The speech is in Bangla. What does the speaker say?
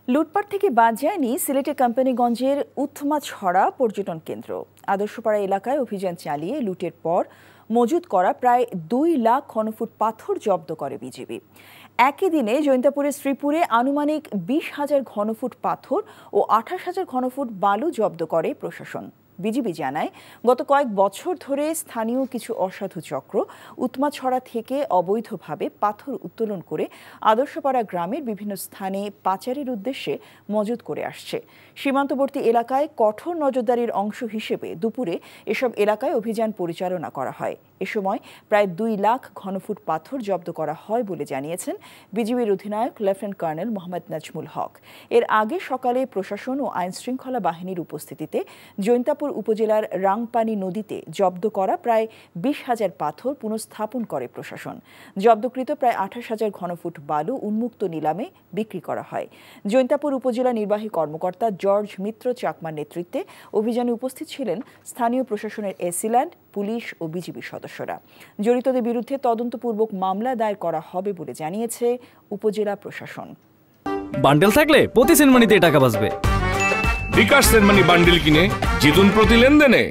লুটপাট থেকে বাদ যায়নি সিলেটের কোম্পানিগঞ্জের উথমাছড়া পর্যটন কেন্দ্র। আদর্শপাড়া এলাকায় অভিযান চালিয়ে লুটের পর মজুত করা প্রায় 2 লাখ ঘনফুট পাথর জব্দ করে বিজিবি। একই দিনে জৈন্তাপুরের শ্রীপুরে আনুমানিক 20,000 ঘনফুট পাথর ও 28,000 ঘনফুট বালু জব্দ করে প্রশাসন। বিজিবি জানায়, গত কয়েক বছর ধরে স্থানীয় কিছু অসাধু চক্র উথমাছড়া থেকে অবৈধভাবে পাথর উত্তোলন করে আদর্শপাড়া গ্রামের বিভিন্ন স্থানে পাচারের উদ্দেশ্যে মজুত করে আসছে। সীমান্তবর্তী এলাকায় কঠোর নজরদারির অংশ হিসেবে দুপুরে এসব এলাকায় অভিযান পরিচালনা করা হয়। এ সময় প্রায় 2 লাখ ঘনফুট পাথর জব্দ করা হয় বলে জানিয়েছেন বিজিবির অধিনায়ক লেফটেন্যান্ট কর্নেল মোহাম্মদ নাজমুল হক। এর আগে সকালে প্রশাসন ও আইনশৃঙ্খলা বাহিনীর উপস্থিতিতে জৈন্তাপুর উপজেলার রাংপানি নদীতে জব্দ করা প্রায় 20,000 পাথর পুনঃস্থাপন করে প্রশাসন। জব্দকৃত প্রায় 28,000 ঘনফুট বালু উন্মুক্ত নিলামে বিক্রি করা হয়। জৈন্তাপুর উপজেলা নির্বাহী কর্মকর্তা জর্জ মিত্র চাকমার নেতৃত্বে অভিযানে উপস্থিত ছিলেন স্থানীয় প্রশাসনের এসিল্যান্ড, পুলিশ ও বিজিবি সদস্যরা। জড়িতদের বিরুদ্ধে তদন্তপূর্বক মামলা দায়ের করা হবে বলে জানিয়েছে উপজেলা প্রশাসন। বান্ডেল থাকলে প্রতি সেনমানিতে টাকা বাঁচবে। বিকাশ সেনমানি বান্ডেল কিনে জিতুন প্রতি লেনদেনে।